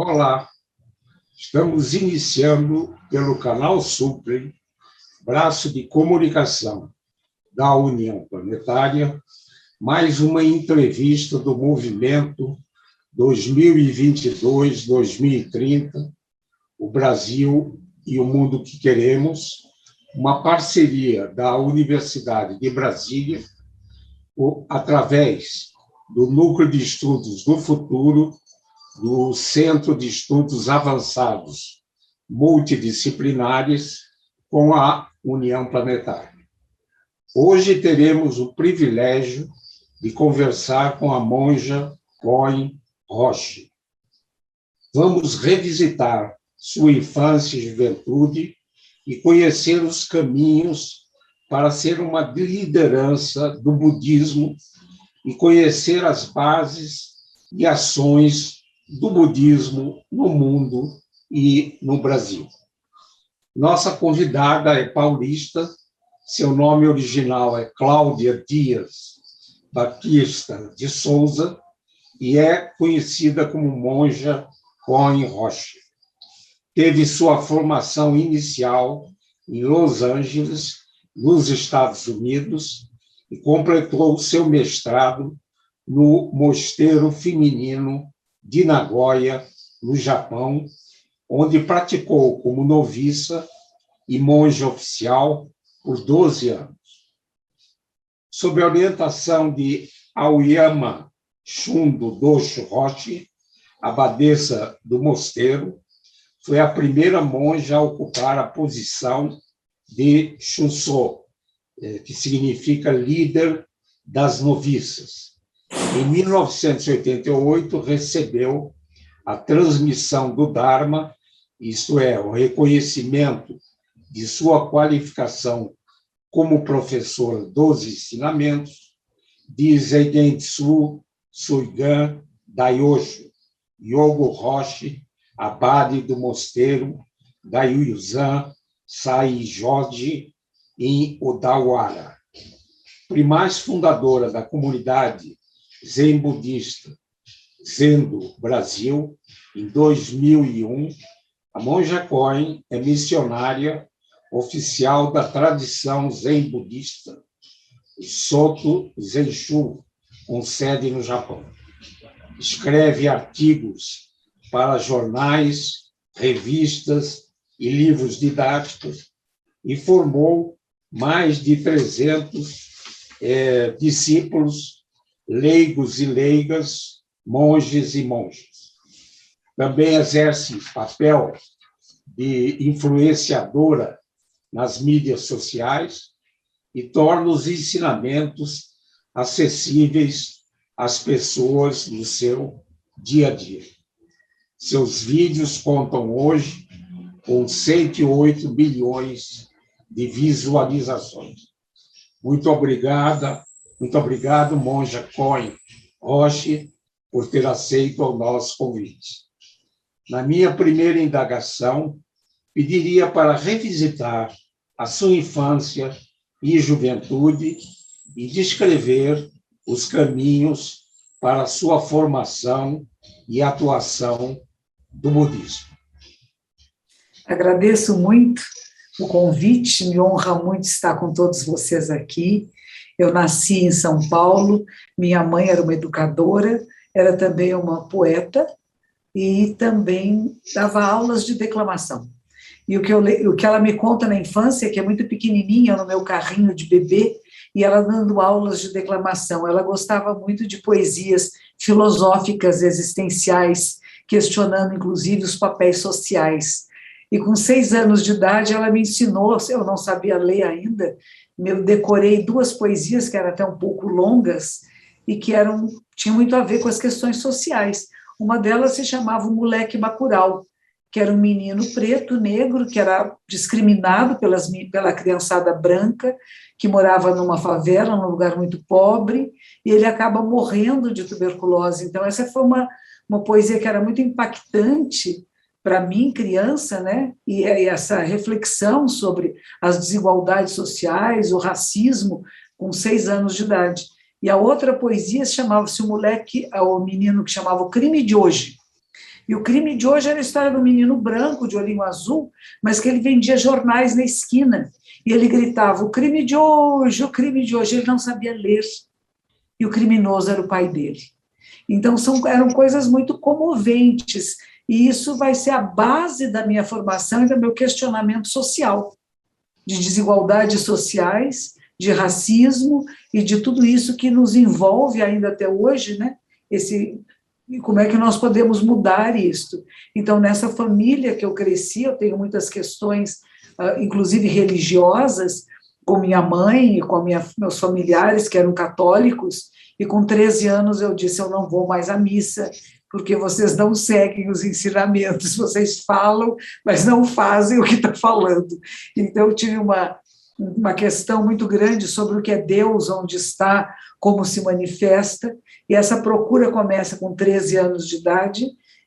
Olá, estamos iniciando pelo canal Suprem, braço de comunicação da União Planetária, mais uma entrevista do movimento 2022-2030, o Brasil e o mundo que queremos, uma parceria da Universidade de Brasília, através do Núcleo de Estudos do Futuro, do Centro de Estudos Avançados Multidisciplinares, com a União Planetária. Hoje teremos o privilégio de conversar com a monja Cohen Roche. Vamos revisitar sua infância e juventude e conhecer os caminhos para ser uma liderança do budismo e conhecer as bases e ações do budismo no mundo e no Brasil. Nossa convidada é paulista, seu nome original é Cláudia Dias Batista de Souza e é conhecida como monja Cohen Roche. Teve sua formação inicial em Los Angeles, nos Estados Unidos, e completou seu mestrado no Mosteiro Feminino de Nagoya, no Japão, onde praticou como noviça e monja oficial por 12 anos. Sob a orientação de Aoyama Shundo Dosho Roshi, abadesa do mosteiro, foi a primeira monja a ocupar a posição de Shunso, que significa líder das noviças. Em 1988, recebeu a transmissão do Dharma, isto é, o reconhecimento de sua qualificação como professor dos ensinamentos, de Zeigentsu Suigan Daiyosho, Yogo Roshi, abade do mosteiro da Yuyuzan Saijoji, em Odawara. Primaz fundadora da comunidade Zen Budista Zendo Brasil, em 2001, a monja Cohen é missionária oficial da tradição Zen Budista, Soto Zenshu, com sede no Japão. Escreve artigos para jornais, revistas e livros didáticos e formou mais de 300 discípulos, leigos e leigas, monges e monjas. Também exerce papel de influenciadora nas mídias sociais e torna os ensinamentos acessíveis às pessoas no seu dia a dia. Seus vídeos contam hoje com 108 bilhões de visualizações. Muito obrigado, monja Cohen Roche, por ter aceito o nosso convite. Na minha primeira indagação, pediria para revisitar a sua infância e juventude e descrever os caminhos para a sua formação e atuação do budismo. Agradeço muito o convite, me honra muito estar com todos vocês aqui. Eu nasci em São Paulo, minha mãe era uma educadora, era também uma poeta e também dava aulas de declamação. E o que ela me conta na infância, que é muito pequenininha, no meu carrinho de bebê, e ela dando aulas de declamação. Ela gostava muito de poesias filosóficas, existenciais, questionando, inclusive, os papéis sociais. E com 6 anos de idade, ela me ensinou, eu não sabia ler ainda, eu decorei 2 poesias, que eram até um pouco longas, e que tinham muito a ver com as questões sociais. Uma delas se chamava O Moleque Bacurau, que era um menino preto, negro, que era discriminado pela criançada branca, que morava numa favela, num lugar muito pobre, e ele acaba morrendo de tuberculose. Então, essa foi uma poesia que era muito impactante para mim, criança, né? E essa reflexão sobre as desigualdades sociais, o racismo, com 6 anos de idade. E a outra poesia chamava-se o menino que chamava O Crime de Hoje, E o crime de hoje era a história do menino branco, de olhinho azul, mas que ele vendia jornais na esquina. E ele gritava, o crime de hoje, o crime de hoje. Ele não sabia ler. E o criminoso era o pai dele. Então, eram coisas muito comoventes. E isso vai ser a base da minha formação e do meu questionamento social, de desigualdades sociais, de racismo e de tudo isso que nos envolve ainda até hoje, né? E como é que nós podemos mudar isto? Então, nessa família que eu cresci, eu tenho muitas questões, inclusive religiosas, com minha mãe e com meus familiares que eram católicos, e com 13 anos eu disse, eu não vou mais à missa, porque vocês não seguem os ensinamentos, vocês falam, mas não fazem o que está falando. Então, eu tive uma questão muito grande sobre o que é Deus, onde está, como se manifesta, e essa procura começa com 13 anos de idade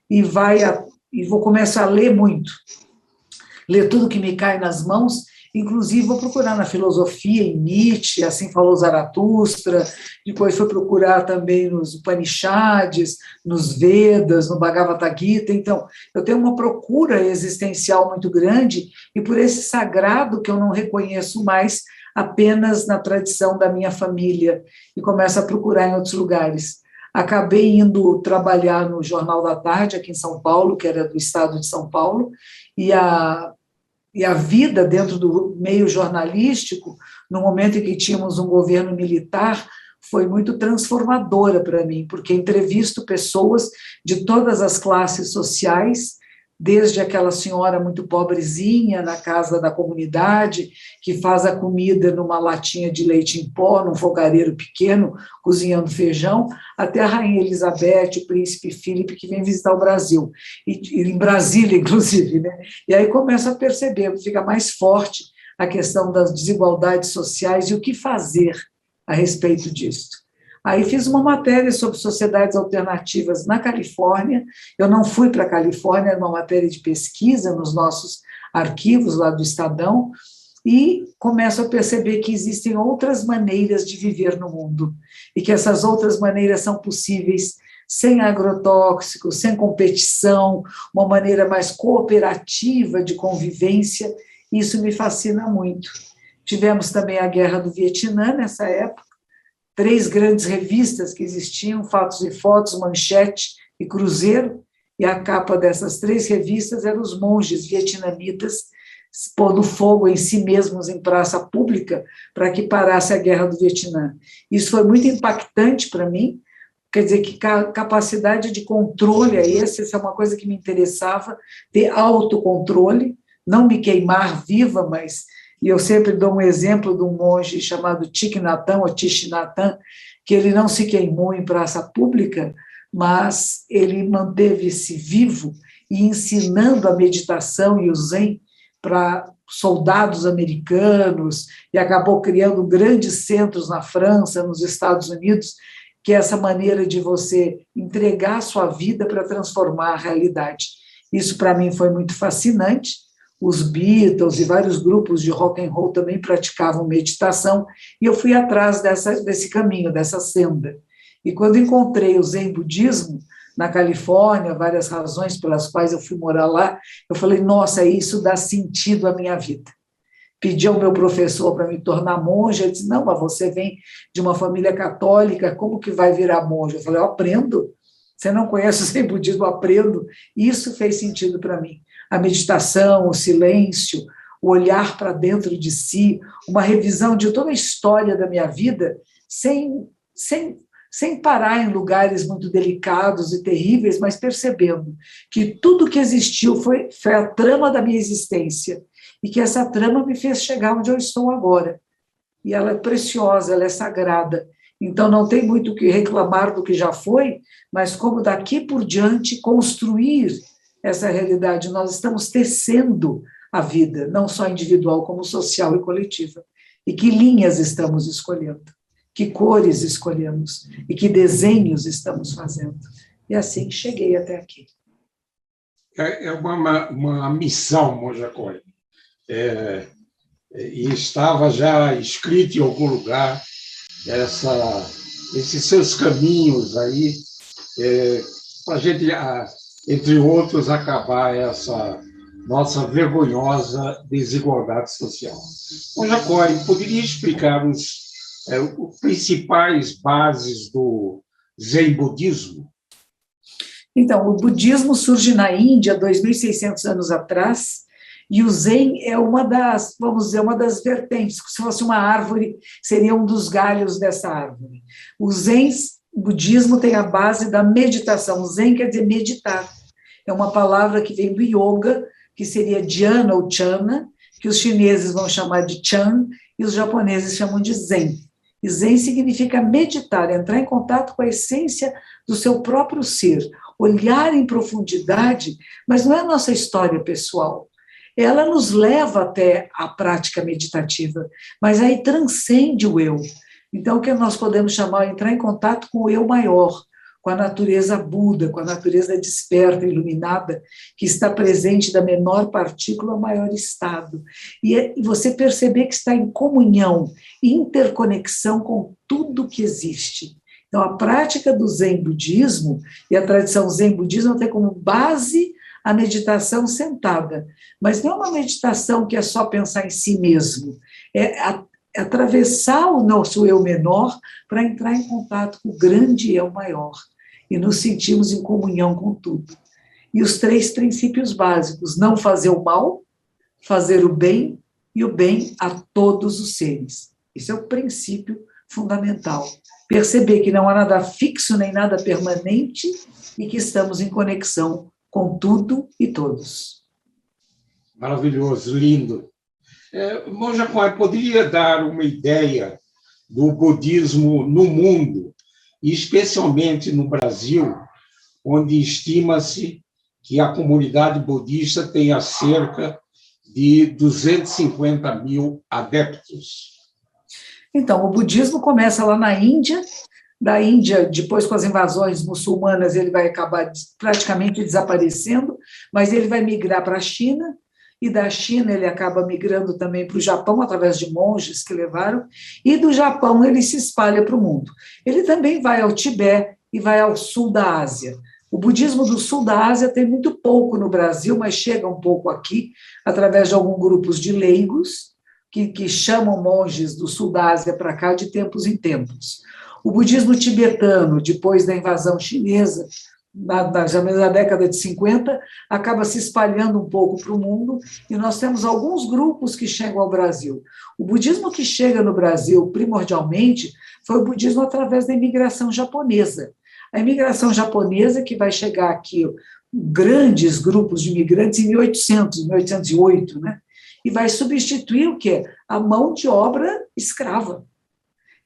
e vou começar a ler muito, ler tudo que me cai nas mãos, inclusive vou procurar na filosofia, em Nietzsche, assim falou Zaratustra, depois fui procurar também nos Upanishads, nos Vedas, no Bhagavad Gita. Então, eu tenho uma procura existencial muito grande e por esse sagrado que eu não reconheço mais apenas na tradição da minha família e começo a procurar em outros lugares. Acabei indo trabalhar no Jornal da Tarde, aqui em São Paulo, que era do estado de São Paulo, e a vida dentro do meio jornalístico, no momento em que tínhamos um governo militar, foi muito transformadora para mim, porque entrevisto pessoas de todas as classes sociais, desde aquela senhora muito pobrezinha na casa da comunidade, que faz a comida numa latinha de leite em pó, num fogareiro pequeno, cozinhando feijão, até a rainha Elizabeth, o príncipe Filipe, que vem visitar o Brasil, e em Brasília, inclusive, né? E aí começo a perceber, fica mais forte a questão das desigualdades sociais e o que fazer a respeito disso. Aí fiz uma matéria sobre sociedades alternativas na Califórnia. Eu não fui para a Califórnia, era uma matéria de pesquisa nos nossos arquivos lá do Estadão, e começo a perceber que existem outras maneiras de viver no mundo, e que essas outras maneiras são possíveis sem agrotóxicos, sem competição, uma maneira mais cooperativa de convivência. Isso me fascina muito. Tivemos também a Guerra do Vietnã nessa época, 3 grandes revistas que existiam, Fatos e Fotos, Manchete e Cruzeiro, e a capa dessas 3 revistas eram os monges vietnamitas pondo fogo em si mesmos em praça pública para que parasse a Guerra do Vietnã. Isso foi muito impactante para mim, quer dizer, que capacidade de controle é essa é uma coisa que me interessava, ter autocontrole, não me queimar viva, mas... E eu sempre dou um exemplo de um monge chamado Thich Nhat Hanh, ou Thich Nhat Hanh, que ele não se queimou em praça pública, mas ele manteve-se vivo e ensinando a meditação e o Zen para soldados americanos, e acabou criando grandes centros na França, nos Estados Unidos, que é essa maneira de você entregar a sua vida para transformar a realidade. Isso, para mim, foi muito fascinante. Os Beatles e vários grupos de rock and roll também praticavam meditação, e eu fui atrás desse caminho, dessa senda. E quando encontrei o Zen Budismo, na Califórnia, várias razões pelas quais eu fui morar lá, eu falei, nossa, isso dá sentido à minha vida. Pedi ao meu professor para me tornar monja, ele disse, não, mas você vem de uma família católica, como que vai virar monja? Eu falei, eu aprendo. Você não conhece o Zen Budismo? Eu aprendo. Isso fez sentido para mim. A meditação, o silêncio, o olhar para dentro de si, uma revisão de toda a história da minha vida, sem parar em lugares muito delicados e terríveis, mas percebendo que tudo que existiu foi a trama da minha existência, e que essa trama me fez chegar onde eu estou agora. E ela é preciosa, ela é sagrada. Então, não tem muito o que reclamar do que já foi, mas como daqui por diante construir essa realidade. Nós estamos tecendo a vida, não só individual, como social e coletiva. E que linhas estamos escolhendo, que cores escolhemos e que desenhos estamos fazendo. E assim cheguei até aqui. É uma missão, Monja Cohen. E estava já escrito em algum lugar esses seus caminhos aí, para a gente entre outros, acabar essa nossa vergonhosa desigualdade social. Bom, Jacói, poderia explicar os principais bases do Zen budismo? Então, o budismo surge na Índia 2.600 anos atrás, e o Zen é uma das, vamos dizer, uma das vertentes. Se fosse uma árvore, seria um dos galhos dessa árvore. O Zen, o budismo, tem a base da meditação. Zen quer dizer meditar. É uma palavra que vem do yoga, que seria dhyana ou chana, que os chineses vão chamar de chan, e os japoneses chamam de Zen. E Zen significa meditar, entrar em contato com a essência do seu próprio ser, olhar em profundidade, mas não é a nossa história pessoal. Ela nos leva até a prática meditativa, mas aí transcende o eu. Então, o que nós podemos chamar de entrar em contato com o eu maior, com a natureza Buda, com a natureza desperta, iluminada, que está presente da menor partícula ao maior estado. E você perceber que está em comunhão, interconexão com tudo que existe. Então, a prática do Zen budismo, e a tradição Zen budismo tem como base a meditação sentada, mas não é uma meditação que é só pensar em si mesmo, é atravessar o nosso eu menor para entrar em contato com o grande eu maior, e nos sentimos em comunhão com tudo. E os 3 princípios básicos: não fazer o mal, fazer o bem, e o bem a todos os seres. Esse é o princípio fundamental. Perceber que não há nada fixo nem nada permanente e que estamos em conexão com tudo e todos. Maravilhoso, lindo. Bom, Jacói, poderia dar uma ideia do budismo no mundo, e especialmente no Brasil, onde estima-se que a comunidade budista tenha cerca de 250 mil adeptos? Então, o budismo começa lá na Índia. Da Índia, depois com as invasões muçulmanas, ele vai acabar praticamente desaparecendo, mas ele vai migrar para a China, e da China ele acaba migrando também para o Japão, através de monges que levaram, e do Japão ele se espalha para o mundo. Ele também vai ao Tibete e vai ao sul da Ásia. O budismo do sul da Ásia tem muito pouco no Brasil, mas chega um pouco aqui, através de alguns grupos de leigos, que chamam monges do sul da Ásia para cá de tempos em tempos. O budismo tibetano, depois da invasão chinesa, já na década de 50, acaba se espalhando um pouco para o mundo, e nós temos alguns grupos que chegam ao Brasil. O budismo que chega no Brasil, primordialmente, foi o budismo através da imigração japonesa. A imigração japonesa que vai chegar aqui, grandes grupos de imigrantes em 1800, 1808, né? E vai substituir o quê? A mão de obra escrava.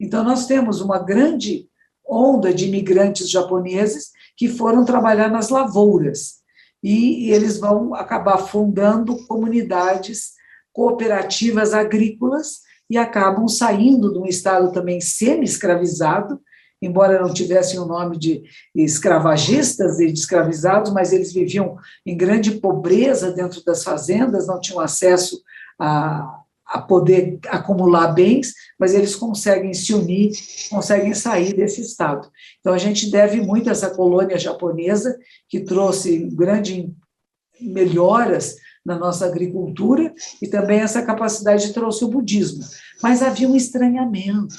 Então, nós temos uma grande onda de imigrantes japoneses que foram trabalhar nas lavouras, e eles vão acabar fundando comunidades cooperativas agrícolas e acabam saindo de um estado também semi-escravizado, embora não tivessem o nome de escravagistas e de escravizados, mas eles viviam em grande pobreza dentro das fazendas, não tinham acesso a poder acumular bens, mas eles conseguem se unir, conseguem sair desse estado. Então, a gente deve muito a essa colônia japonesa, que trouxe grandes melhoras na nossa agricultura, e também essa capacidade trouxe o budismo. Mas havia um estranhamento,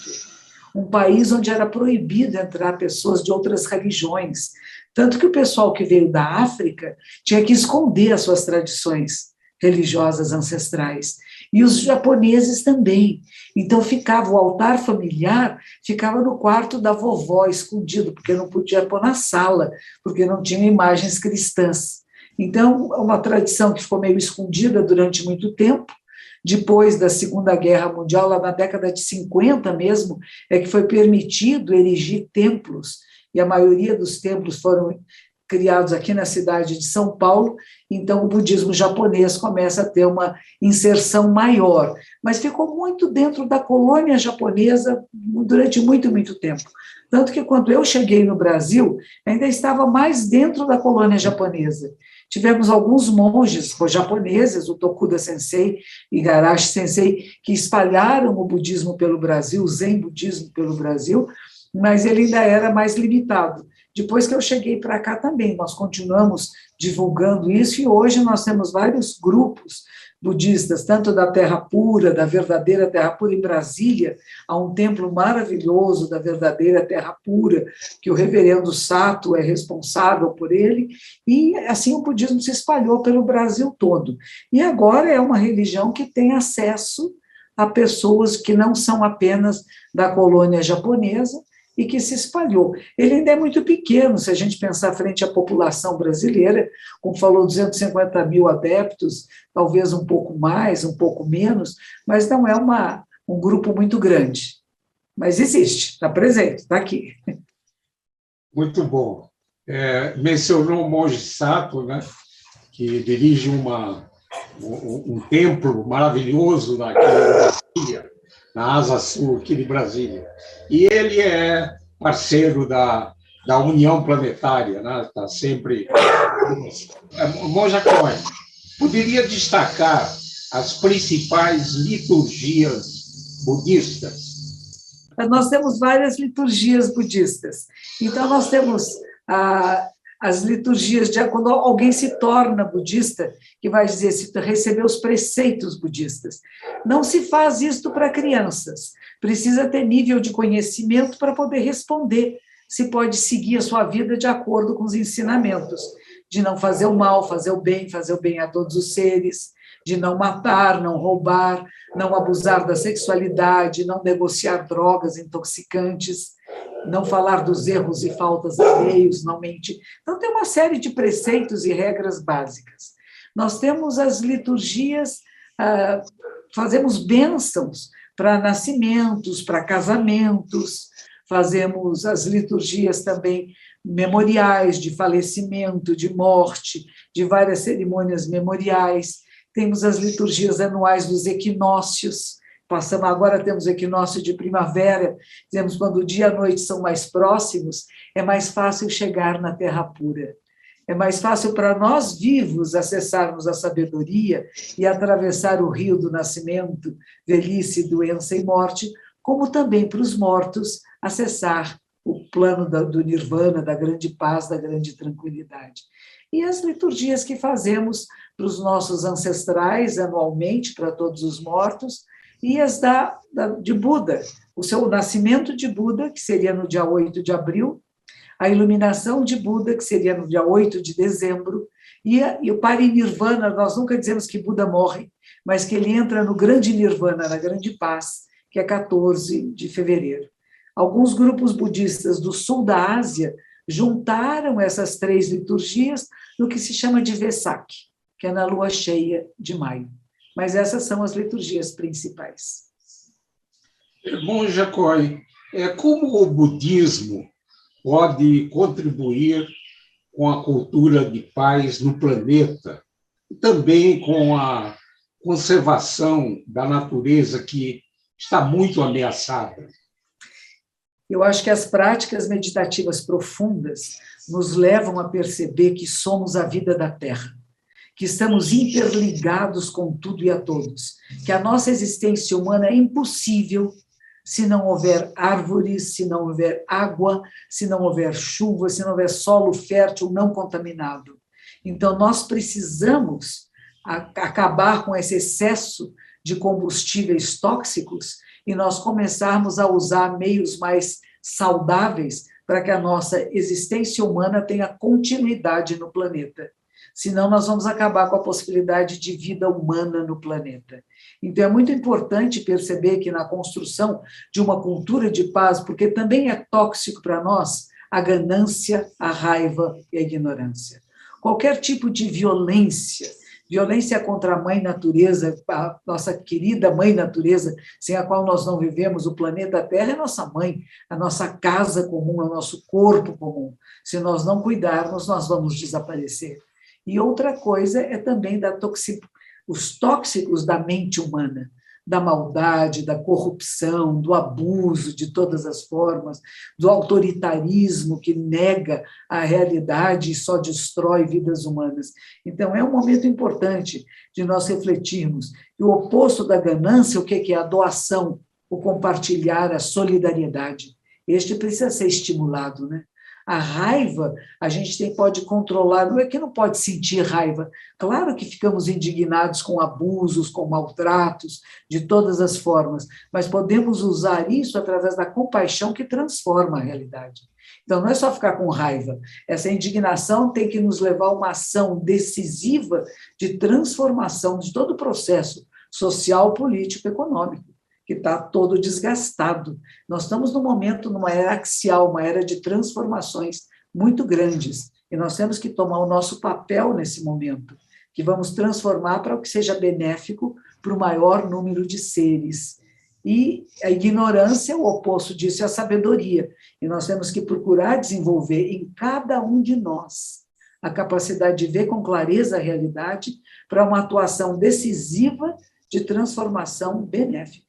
um país onde era proibido entrar pessoas de outras religiões, tanto que o pessoal que veio da África tinha que esconder as suas tradições religiosas ancestrais, e os japoneses também. Então, o altar familiar ficava no quarto da vovó, escondido, porque não podia pôr na sala, porque não tinha imagens cristãs. Então, é uma tradição que ficou meio escondida durante muito tempo. Depois da Segunda Guerra Mundial, lá na década de 50 mesmo, é que foi permitido erigir templos, e a maioria dos templos foram criados aqui na cidade de São Paulo. Então o budismo japonês começa a ter uma inserção maior, mas ficou muito dentro da colônia japonesa durante muito, muito tempo. Tanto que quando eu cheguei no Brasil, ainda estava mais dentro da colônia japonesa. Tivemos alguns monges japoneses, o Tokuda Sensei e Igarashi Sensei, que espalharam o budismo pelo Brasil, o Zen budismo pelo Brasil, mas ele ainda era mais limitado. Depois que eu cheguei para cá também, nós continuamos divulgando isso, e hoje nós temos vários grupos budistas, tanto da Terra Pura, da verdadeira Terra Pura em Brasília, há um templo maravilhoso da verdadeira Terra Pura, que o reverendo Sato é responsável por ele, e assim o budismo se espalhou pelo Brasil todo. E agora é uma religião que tem acesso a pessoas que não são apenas da colônia japonesa, e que se espalhou. Ele ainda é muito pequeno, se a gente pensar frente à população brasileira, como falou, 250 mil adeptos, talvez um pouco mais, um pouco menos, mas não é um grupo muito grande. Mas existe, está presente, está aqui. Muito bom. Mencionou o monge Sato, né, que dirige um templo maravilhoso na Asa Sul, aqui de Brasília. E ele é parceiro da União Planetária, né? Está sempre... Monja Coy, poderia destacar as principais liturgias budistas? Nós temos várias liturgias budistas. Então, nós temos as liturgias de quando alguém se torna budista, que vai dizer se receber os preceitos budistas. Não se faz isto para crianças. Precisa ter nível de conhecimento para poder responder se pode seguir a sua vida de acordo com os ensinamentos, de não fazer o mal, fazer o bem a todos os seres, de não matar, não roubar, não abusar da sexualidade, não negociar drogas intoxicantes, não falar dos erros e faltas alheios, não mentir. Então, tem uma série de preceitos e regras básicas. Nós temos as liturgias, fazemos bênçãos para nascimentos, para casamentos, fazemos as liturgias também memoriais de falecimento, de morte, de várias cerimônias memoriais. Temos as liturgias anuais dos equinócios. Agora temos o equinócio de primavera, dizemos quando o dia e a noite são mais próximos, é mais fácil chegar na Terra Pura. É mais fácil para nós vivos acessarmos a sabedoria e atravessar o rio do nascimento, velhice, doença e morte, como também para os mortos acessar o plano do nirvana, da grande paz, da grande tranquilidade. E as liturgias que fazemos para os nossos ancestrais anualmente, para todos os mortos, e as de Buda, o nascimento de Buda, que seria no dia 8 de abril, a iluminação de Buda, que seria no dia 8 de dezembro, e o parinirvana, nós nunca dizemos que Buda morre, mas que ele entra no grande nirvana, na grande paz, que é 14 de fevereiro. Alguns grupos budistas do sul da Ásia juntaram essas 3 liturgias no que se chama de Vesak, que é na lua cheia de maio. Mas essas são as liturgias principais. Monja Coy, como o budismo pode contribuir com a cultura de paz no planeta, e também com a conservação da natureza que está muito ameaçada? Eu acho que as práticas meditativas profundas nos levam a perceber que somos a vida da Terra, que estamos interligados com tudo e a todos, que a nossa existência humana é impossível se não houver árvores, se não houver água, se não houver chuva, se não houver solo fértil não contaminado. Então, nós precisamos acabar com esse excesso de combustíveis tóxicos e nós começarmos a usar meios mais saudáveis para que a nossa existência humana tenha continuidade no planeta. Senão, nós vamos acabar com a possibilidade de vida humana no planeta. Então, é muito importante perceber que na construção de uma cultura de paz, porque também é tóxico para nós a ganância, a raiva e a ignorância. Qualquer tipo de violência contra a mãe natureza, a nossa querida mãe natureza, sem a qual nós não vivemos, o planeta Terra é nossa mãe, a nossa casa comum, é o nosso corpo comum. Se nós não cuidarmos, nós vamos desaparecer. E outra coisa é também os tóxicos da mente humana, da maldade, da corrupção, do abuso de todas as formas, do autoritarismo que nega a realidade e só destrói vidas humanas. Então, é um momento importante de nós refletirmos que o oposto da ganância, o que é a doação, o compartilhar, a solidariedade. Este precisa ser estimulado, né? A raiva, a gente pode controlar, não é que não pode sentir raiva. Claro que ficamos indignados com abusos, com maltratos, de todas as formas, mas podemos usar isso através da compaixão que transforma a realidade. Então, não é só ficar com raiva. Essa indignação tem que nos levar a uma ação decisiva de transformação de todo o processo social, político, econômico, que está todo desgastado. Nós estamos num momento, numa era axial, uma era de transformações muito grandes, e nós temos que tomar o nosso papel nesse momento, que vamos transformar para o que seja benéfico para o maior número de seres. E a ignorância, o oposto disso, é a sabedoria, e nós temos que procurar desenvolver em cada um de nós a capacidade de ver com clareza a realidade para uma atuação decisiva de transformação benéfica.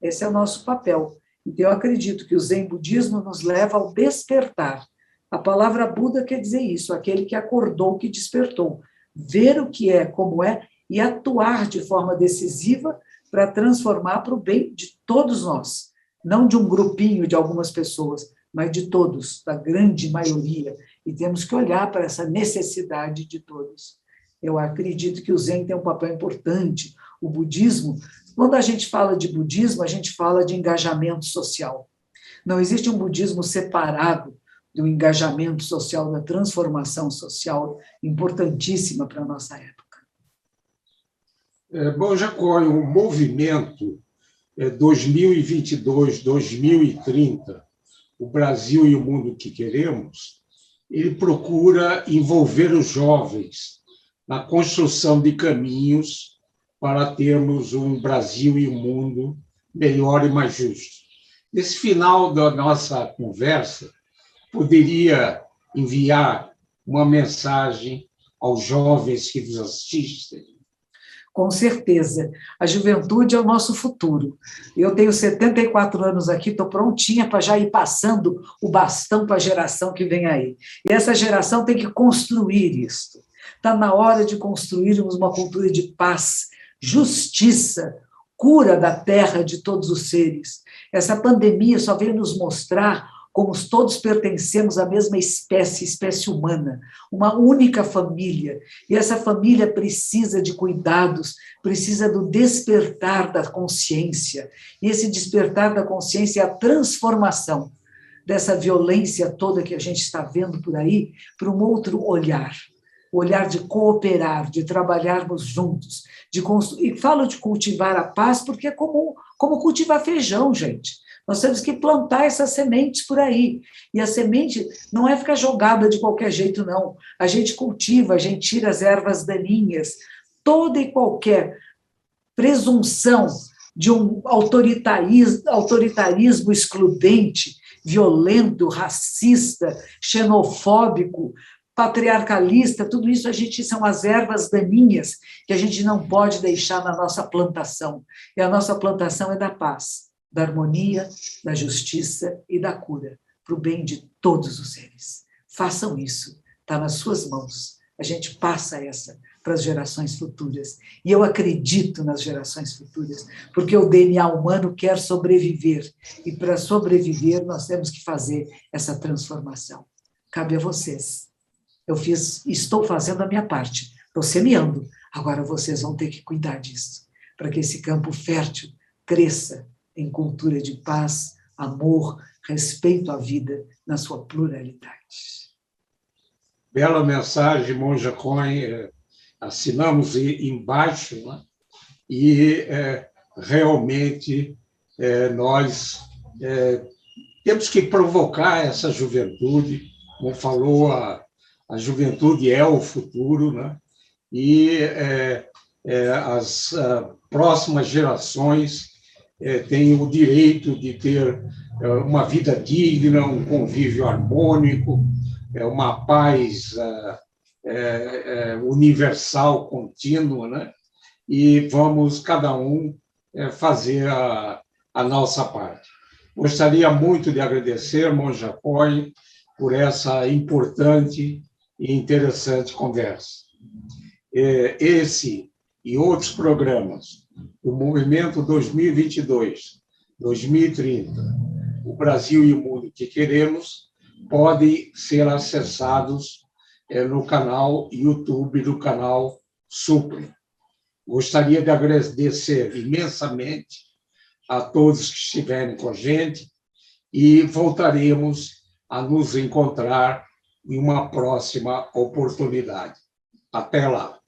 Esse é o nosso papel. Então, eu acredito que o Zen Budismo nos leva ao despertar. A palavra Buda quer dizer isso, aquele que acordou, que despertou. Ver o que é, como é, e atuar de forma decisiva para transformar para o bem de todos nós. Não de um grupinho, de algumas pessoas, mas de todos, da grande maioria. E temos que olhar para essa necessidade de todos. Eu acredito que o Zen tem um papel importante. O budismo, quando a gente fala de budismo, a gente fala de engajamento social. Não existe um budismo separado do engajamento social, da transformação social, importantíssima para a nossa época. Bom, Jacói, o movimento 2022-2030, o Brasil e o mundo que queremos, ele procura envolver os jovens na construção de caminhos para termos um Brasil e um mundo melhor e mais justo. Nesse final da nossa conversa, poderia enviar uma mensagem aos jovens que nos assistem? Com certeza. A juventude é o nosso futuro. Eu tenho 74 anos aqui, estou prontinha para já ir passando o bastão para a geração que vem aí. E essa geração tem que construir isso. Está na hora de construirmos uma cultura de paz, justiça, cura da terra de todos os seres. Essa pandemia só veio nos mostrar como todos pertencemos à mesma espécie humana, uma única família, e essa família precisa de cuidados, precisa do despertar da consciência, e esse despertar da consciência é a transformação dessa violência toda que a gente está vendo por aí para um outro olhar, o olhar de cooperar, de trabalharmos juntos, e falo de cultivar a paz porque é como cultivar feijão, gente. Nós temos que plantar essas sementes por aí. E a semente não é ficar jogada de qualquer jeito, não. A gente cultiva, a gente tira as ervas daninhas. Toda e qualquer presunção de um autoritarismo excludente, violento, racista, xenofóbico, patriarcalista, tudo isso são as ervas daninhas que a gente não pode deixar na nossa plantação. E a nossa plantação é da paz, da harmonia, da justiça e da cura, para o bem de todos os seres. Façam isso, está nas suas mãos. A gente passa essa para as gerações futuras. E eu acredito nas gerações futuras, porque o DNA humano quer sobreviver, e para sobreviver nós temos que fazer essa transformação. Cabe a vocês. Estou fazendo a minha parte, estou semeando, agora vocês vão ter que cuidar disso, para que esse campo fértil cresça em cultura de paz, amor, respeito à vida na sua pluralidade. Bela mensagem, Monja Cohen, assinamos embaixo, né? E realmente nós temos que provocar essa juventude, como falou, a juventude é o futuro, né? E as próximas gerações têm o direito de ter uma vida digna, um convívio harmônico, uma paz universal, contínua, né? E vamos, cada um, fazer a nossa parte. Gostaria muito de agradecer, Monja Cohen, por essa importante e interessante conversa. Esse e outros programas do Movimento 2022-2030, o Brasil e o Mundo que Queremos, podem ser acessados no canal YouTube do canal Supre. Gostaria de agradecer imensamente a todos que estiverem com a gente e voltaremos a nos encontrar em uma próxima oportunidade. Até lá.